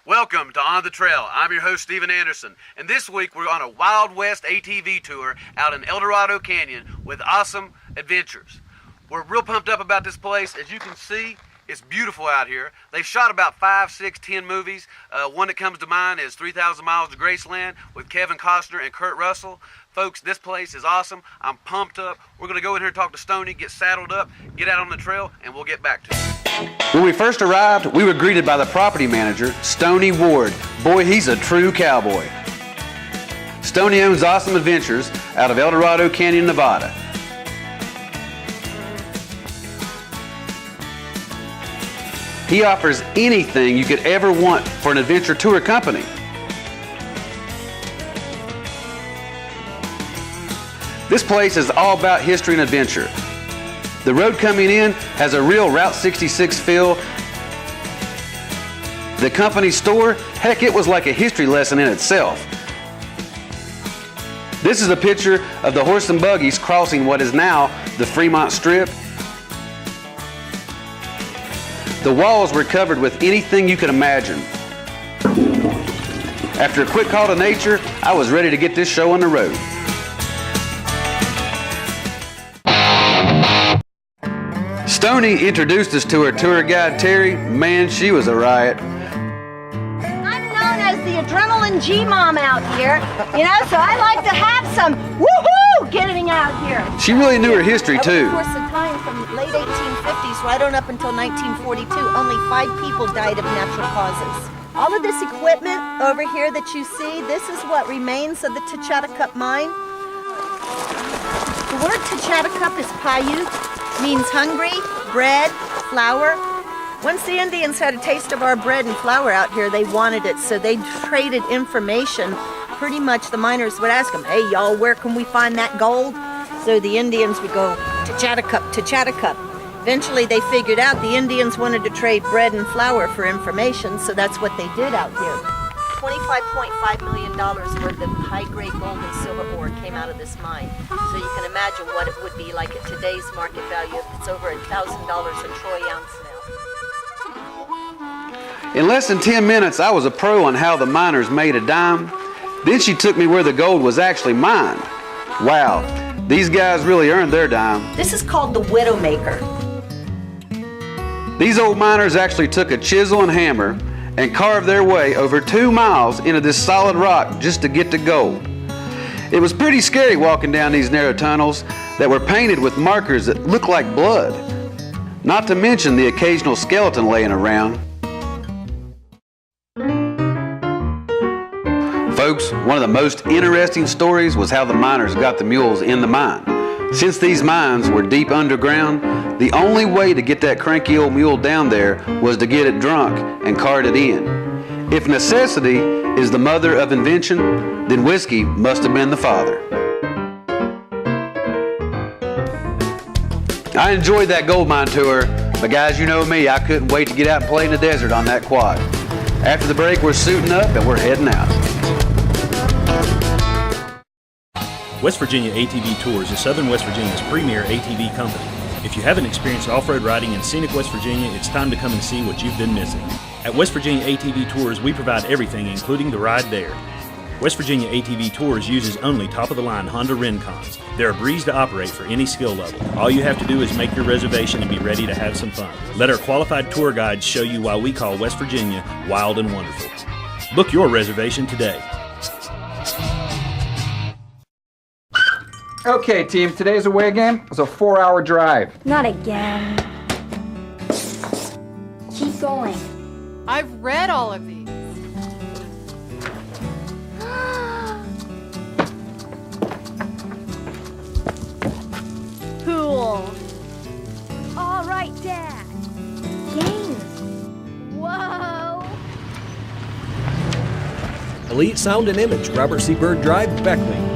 Welcome to On the Trail. I'm your host, Steven Anderson, and this week we're on a Wild West ATV tour out in Dorado Canyon with awesome adventures. We're real pumped up about this place. As you can see, it's beautiful out here. They've shot about 5, 6, 10 movies. One that comes to mind is 3,000 Miles to Graceland with Kevin Costner and Kurt Russell. Folks, this place is awesome. I'm pumped up. We're going to go in here and talk to Stoney, get saddled up, get out on the trail, and we'll get back to it. When we first arrived, we were greeted by the property manager, Stoney Ward. Boy, he's a true cowboy. Stoney owns Awesome Adventures out of El Dorado Canyon, Nevada. He offers anything you could ever want for an adventure tour company. This place is all about history and adventure. The road coming in has a real Route 66 feel. The company store, heck, it was like a history lesson in itself. This is a picture of the horse and buggies crossing what is now the Fremont Strip. The walls were covered with anything you could imagine. After a quick call to nature, I was ready to get this show on the road. Stoney introduced us to her tour guide, Terry. Man, she was a riot. I'm known as the adrenaline G-Mom out here, so I like to have some woohoo getting out here. She really knew her history, too. Over the course of time, from late 1850s right on up until 1942, only 5 people died of natural causes. All of this equipment over here that you see, this is what remains of the Tachatacup mine. The word Tachatacup is Paiute, means hungry, bread, flour. Once the Indians had a taste of our bread and flour out here, they wanted it, so they traded information. Pretty much the miners would ask them, hey y'all, where can we find that gold? So the Indians would go, Tachatacup, Tachatacup. Eventually they figured out the Indians wanted to trade bread and flour for information, so that's what they did out here. $25.5 million worth of high-grade gold and silver ore came out of this mine. So you can imagine what it would be like at today's market value. It's over $1,000 a troy ounce now. In less than 10 minutes, I was a pro on how the miners made a dime. Then she took me where the gold was actually mined. Wow, these guys really earned their dime. This is called the Widowmaker. These old miners actually took a chisel and hammer and carved their way over 2 miles into this solid rock just to get to gold. It was pretty scary walking down these narrow tunnels that were painted with markers that looked like blood, not to mention the occasional skeleton laying around. Folks, one of the most interesting stories was how the miners got the mules in the mine. Since these mines were deep underground, the only way to get that cranky old mule down there was to get it drunk and cart it in. If necessity is the mother of invention, then whiskey must have been the father. I enjoyed that gold mine tour, but guys, you know me, I couldn't wait to get out and play in the desert on that quad. After the break, we're suiting up and we're heading out. West Virginia ATV Tours is Southern West Virginia's premier ATV company. If you haven't experienced off-road riding in scenic West Virginia, it's time to come and see what you've been missing. At West Virginia ATV Tours, we provide everything, including the ride there. West Virginia ATV Tours uses only top-of-the-line Honda Rincons. They're a breeze to operate for any skill level. All you have to do is make your reservation and be ready to have some fun. Let our qualified tour guides show you why we call West Virginia wild and wonderful. Book your reservation today. Okay, team, today's away game was a 4-hour drive. Not again. Keep going. I've read all of these. Cool. All right, Dad. James. Whoa. Elite Sound and Image, Robert C. Byrd Drive, Beckley.